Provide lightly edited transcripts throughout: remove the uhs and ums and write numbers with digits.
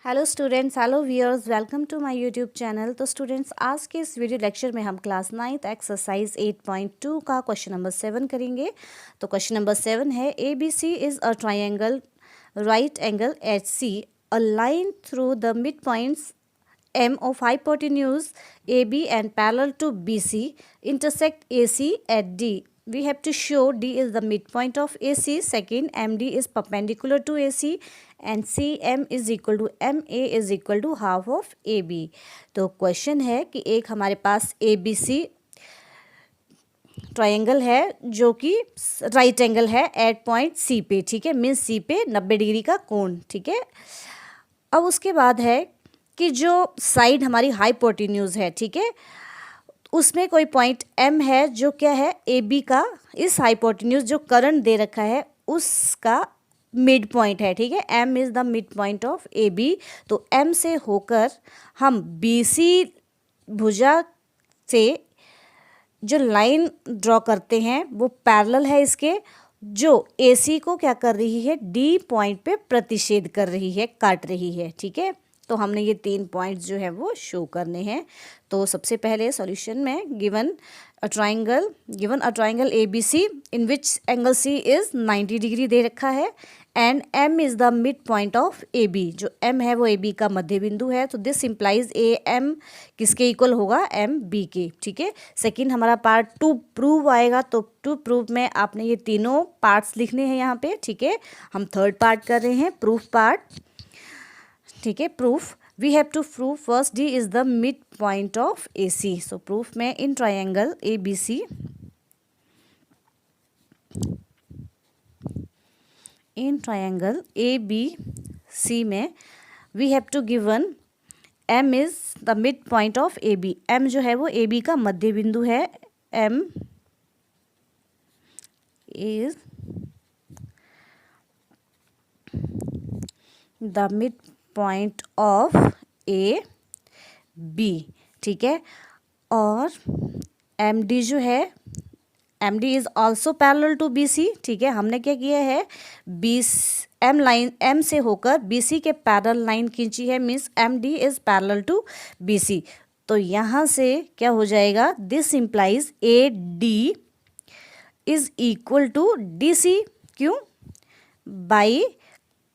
Hello students, hello viewers, welcome to my YouTube channel. तो students, आज के इस वीडियो लेक्चर में हम क्लास 9th एक्सरसाइज 8.2 का क्वेश्चन नंबर 7 करेंगे। तो क्वेश्चन नंबर 7 है, A B C is a triangle right angle H C, a line through the mid points M of hypotenuse AB and parallel to BC intersect AC at D. We have to show D is the midpoint of AC. Second, MD is perpendicular to AC and CM is equal to MA is equal to half of AB. तो question है कि एक हमारे पास ABC triangle है जो कि right angle है eight point सी पे, ठीक है, मीन्स सी पे 90 डिग्री का कोण, ठीक है। अब उसके बाद है कि जो साइड हमारी हाइपोटेन्यूज है, ठीक है, उसमें कोई पॉइंट M है जो क्या है AB का, इस हाइपोटेन्यूज जो करंट दे रखा है उसका मिड पॉइंट है, ठीक है। M is the mid point of AB। तो M से होकर हम BC भुजा से जो लाइन ड्रॉ करते हैं वो पैरेलल है इसके, जो AC को क्या कर रही है, D पॉइंट पे प्रतिच्छेद कर रही है, काट रही है, ठीक है। तो हमने ये 3 पॉइंट्स जो है वो शो करने हैं। तो सबसे पहले सॉल्यूशन में given a triangle ABC in which angle C is 90 degree दे रखा है and M is the mid point of AB। जो M है वो AB का मध्य बिंदु है। तो दिस इम्प्लाइज AM किसके इक्वल होगा, MB के, ठीक है। सेकेंड हमारा पार्ट टू प्रूव आएगा। तो टू प्रूव में आपने ये तीनों पार्ट्स लिखने हैं यहाँ पे, ठीक है। हम थर्ड पार्ट कर रहे हैं, प्रूफ पार्ट, ठीक है। Proof we have to prove first D is the mid point of AC। So proof में इन ट्राइंगल ABC में we have to given M is the mid point of AB। M जो है वो AB का मध्य बिंदु है। M is the mid point of AB, ठीक है। और MD जो है, MD is also parallel to BC, ठीक है। हमने क्या किया है, M से होकर BC के पैरेलल लाइन खींची है, means MD is parallel to BC। तो यहाँ से क्या हो जाएगा, this implies AD is equal to DC। क्यों, by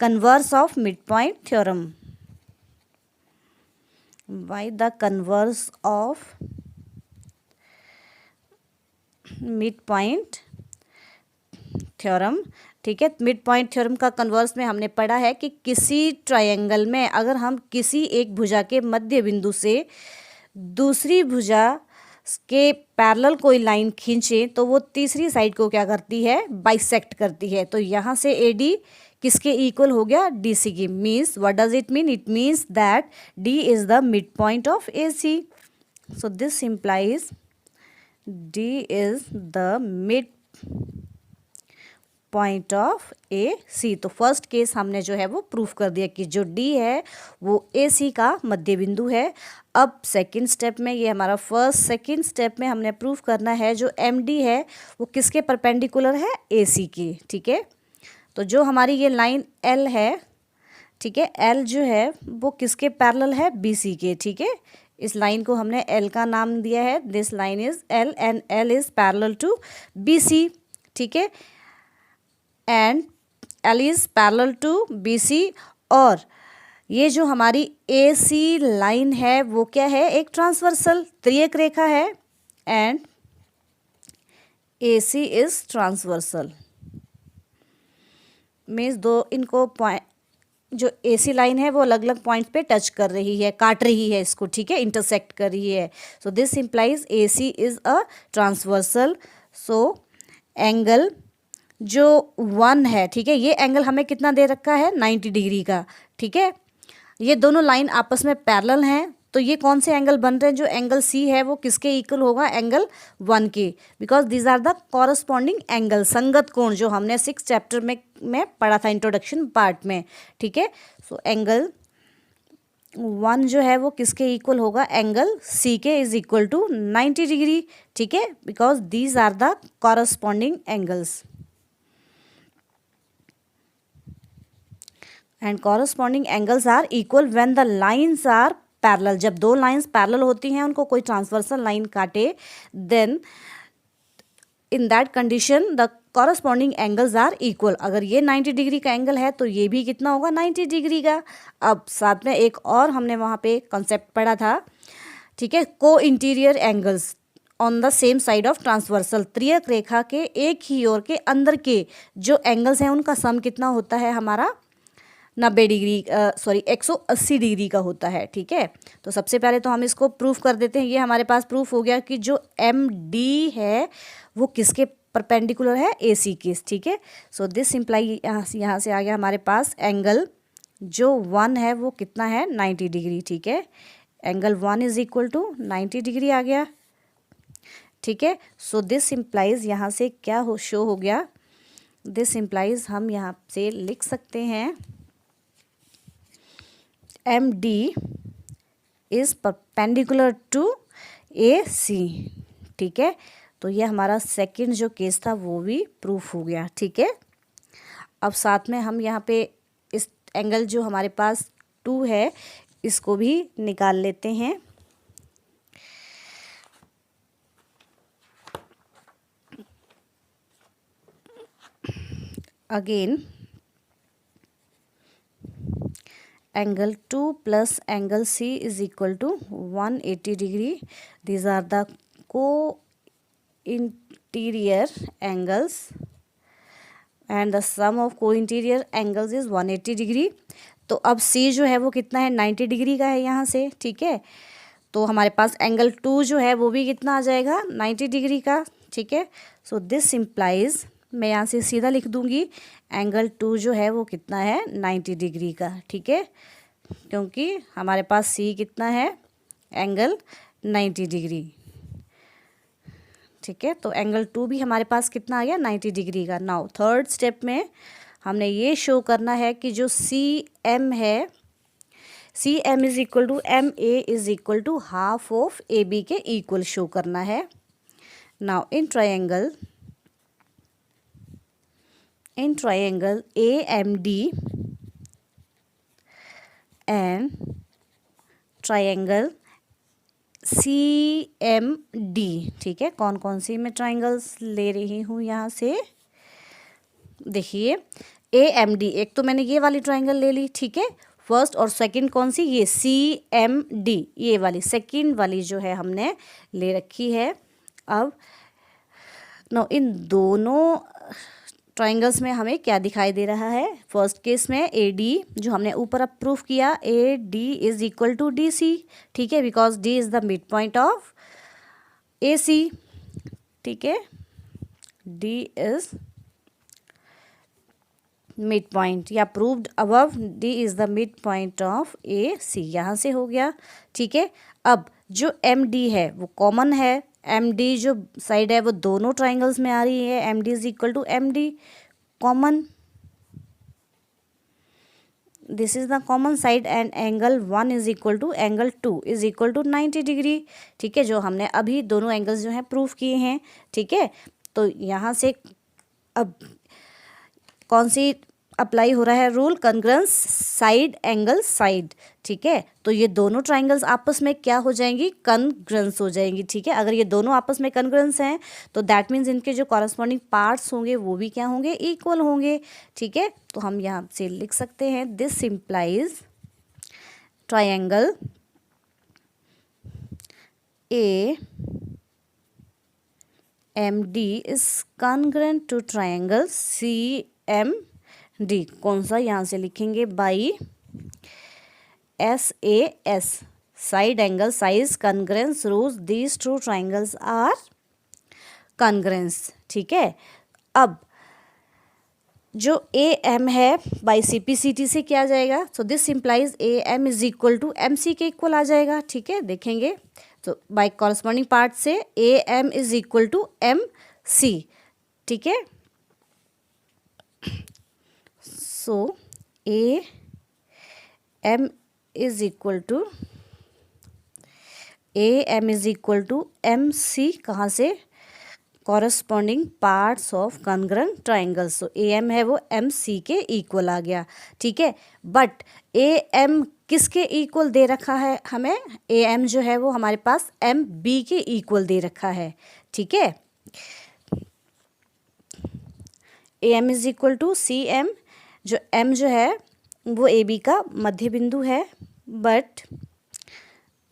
converse of mid point theorem, by the converse of mid point theorem, ठीक है। मिड पॉइंट थ्योरम का कन्वर्स में हमने पढ़ा है कि किसी ट्रायंगल में अगर हम किसी एक भुजा के मध्य बिंदु से दूसरी भुजा के पैरेलल कोई लाइन खींचे तो वो तीसरी साइड को क्या करती है, बाइसेक्ट करती है। तो यहाँ से AD किसके इक्वल हो गया, DC की। Means what does it mean, it means that D is the mid point of AC। So this implies D is the mid point of AC। तो फर्स्ट केस हमने जो है वो प्रूफ कर दिया कि जो D है वो AC का मध्य बिंदु है। अब सेकंड स्टेप में, ये हमारा सेकंड स्टेप में हमने प्रूफ करना है जो MD है वो किसके परपेंडिकुलर है, AC के, ठीक है। तो जो हमारी ये लाइन L है, ठीक है, L जो है वो किसके पैरेलल है, BC के, ठीक है। इस लाइन को हमने L का नाम दिया है, this line is L and L is parallel to BC, ठीक है। And L is parallel to BC। और ये जो हमारी AC लाइन है वो क्या है, एक ट्रांसवर्सल त्रियक रेखा है and AC is transversal, means दो इनको पॉइंट, जो AC लाइन है वो अलग अलग पॉइंट पे टच कर रही है, काट रही है इसको, ठीक है, इंटरसेक्ट कर रही है। सो this implies AC is a transversal. So angle जो 1 है, ठीक है, ये एंगल हमें कितना दे रखा है, 90 डिग्री का, ठीक है। ये दोनों लाइन आपस में पैरेलल हैं, तो ये कौन से एंगल बन रहे हैं, जो एंगल C है वो किसके इक्वल होगा, एंगल 1 के, because these are the corresponding angle, संगत कोण, जो हमने 6th चैप्टर में पढ़ा था इंट्रोडक्शन पार्ट में, ठीक है। सो एंगल 1 जो है वो किसके इक्वल होगा, एंगल C के इज इक्वल टू 90 डिग्री, ठीक है, because these are the corresponding angles. And corresponding angles are equal when the lines are parallel. जब दो लाइंस पैरेलल होती हैं, उनको कोई ट्रांसवर्सल लाइन काटे, then in that condition the corresponding angles are equal. अगर ये 90 डिग्री का एंगल है तो ये भी कितना होगा, 90 डिग्री का। अब साथ में एक और हमने वहाँ पे कॉन्सेप्ट पढ़ा था, ठीक है, को interior angles on the same side of transversal. त्रियक रेखा के एक ही ओर के अंदर के जो एंगल्स हैं उनका सम कितना होता है हमारा, 90 डिग्री 180 डिग्री का होता है, ठीक है। तो सबसे पहले तो हम इसको प्रूफ कर देते हैं। ये हमारे पास प्रूफ हो गया कि जो एम डी है वो किसके परपेंडिकुलर है, ए सी के, ठीक है। सो दिस इम्प्लाई यहाँ से आ गया हमारे पास एंगल जो 1 है वो कितना है, 90 डिग्री, ठीक है। Angle 1 is equal to 90 degree आ गया, ठीक है। सो दिस इम्प्लाइज यहाँ से क्या हो शो हो गया, दिस इम्प्लाइज हम यहाँ से लिख सकते हैं M D is perpendicular to A C, ठीक है। तो ये हमारा सेकंड जो केस था वो भी प्रूफ हो गया, ठीक है। अब साथ में हम यहाँ पे इस एंगल जो हमारे पास 2 है इसको भी निकाल लेते हैं। Again angle 2 plus angle C is equal to 180 degree. These are the co-interior angles and the sum of co-interior angles is 180 degree. तो अब C जो है वो कितना है, 90 डिग्री का है यहाँ से, ठीक है। तो हमारे पास एंगल 2 जो है वो भी कितना आ जाएगा, 90 डिग्री का, ठीक है। सो दिस इम्प्लाइज, मैं यहाँ से सीधा लिख दूँगी एंगल 2 जो है वो कितना है, 90 डिग्री का, ठीक है, क्योंकि हमारे पास सी कितना है, एंगल 90 डिग्री, ठीक है। तो एंगल 2 भी हमारे पास कितना आ गया, 90 डिग्री का। नाउ थर्ड स्टेप में हमने ये शो करना है कि जो सी एम है, C M is equal to M A is equal to half of A B के इक्वल शो करना है। Now in triangle AMD and triangle CMD, ठीक है। कौन कौन सी मैं ट्राइंगल्स ले रही हूँ यहाँ से, देखिए AMD, एक तो मैंने ये वाली ट्राइंगल ले ली, ठीक है। फर्स्ट और सेकंड कौन सी, ये CMD, ये वाली सेकंड वाली जो है हमने ले रखी है। अब नो इन दोनों ट्राइंगल्स में हमें क्या दिखाई दे रहा है, फर्स्ट केस में AD जो हमने ऊपर अब प्रूफ किया, AD is equal to DC, ठीक है, because D is the mid point of AC, ठीक है। D इज मिड पॉइंट, या proved above, D is the mid point of AC, यहाँ से हो गया, ठीक है। अब जो MD है वो कॉमन है, MD जो साइड है वो दोनों ट्राइंगल्स में आ रही है, MD is equal to MD, common, this is the common side, and angle 1 is equal to angle 2 is equal to 90 degree, ठीक है, जो हमने अभी दोनों एंगल्स जो हैं प्रूफ किए हैं, ठीक है। तो यहाँ से अब कौन सी अप्लाई हो रहा है rule, congruence side angle side, ठीक है। तो ये दोनों ट्राइंगल्स आपस में क्या हो जाएंगी, कॉन्ग्रुएंस हो जाएंगी, ठीक है। अगर ये दोनों आपस में कॉन्ग्रुएंस हैं तो दैट मीन्स इनके जो कॉरस्पॉन्डिंग पार्ट्स होंगे वो भी क्या होंगे, इक्वल होंगे, ठीक है। तो हम यहाँ से लिख सकते हैं this implies triangle AMD is congruent to triangle CMD। कौन सा, यहाँ से लिखेंगे by SAS, side angle side congruence rules, these two triangles are congruence, ठीक है। अब जो AM है बाई CPCT से क्या आ जाएगा, so this implies AM is equal to MC के इक्वल आ जाएगा, ठीक है, देखेंगे तो बाई कॉरस्पॉन्डिंग पार्ट से AM is equal to MC, ठीक है। So AM is equal to MC, कहाँ से, corresponding parts of congruent triangle. So A M है वो एम सी के इक्वल आ गया, ठीक है। बट ए एम किसके इक्वल दे रखा है हमें, ए एम जो है वो हमारे पास एम बी के इक्वल दे रखा है, ठीक है। A M is equal to C M, जो एम जो है वो ए बी का मध्य बिंदु है, बट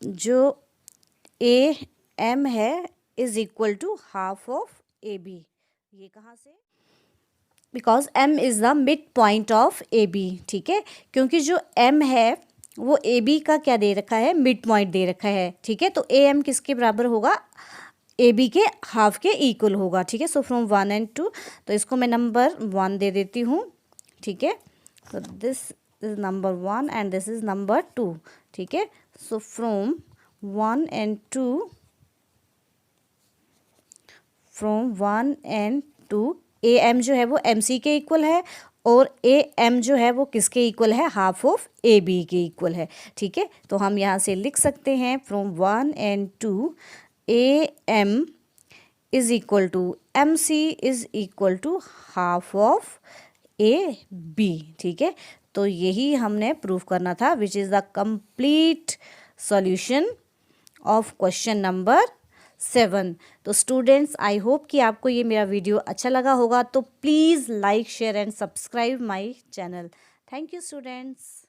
जो ए एम है is equal to half of A B. ये कहाँ से, because M is the mid point of A B, ठीक है। क्योंकि जो एम है वो ए बी का क्या दे रखा है, मिड पॉइंट दे रखा है, ठीक है। तो ए एम किसके बराबर होगा, ए बी के हाफ के इक्वल होगा, ठीक है। सो फ्रॉम 1 and 2, तो इसको मैं नंबर 1 दे देती हूँ, ठीक है। तो this is number 1 and this is number 2, ठीक है। So from 1 and 2, from 1 and 2 A M जो है वो एम सी के इक्वल है, और ए एम जो है वो किसके इक्वल है, हाफ ऑफ ए बी के इक्वल है, ठीक है। तो हम यहाँ से लिख सकते हैं from 1 and 2 A M is equal to M C is equal to half of A B, ठीक है। तो यही हमने प्रूव करना था, which is the complete solution of question number 7। तो स्टूडेंट्स, आई होप कि आपको ये मेरा वीडियो अच्छा लगा होगा, तो please like share and subscribe my channel. Thank you students.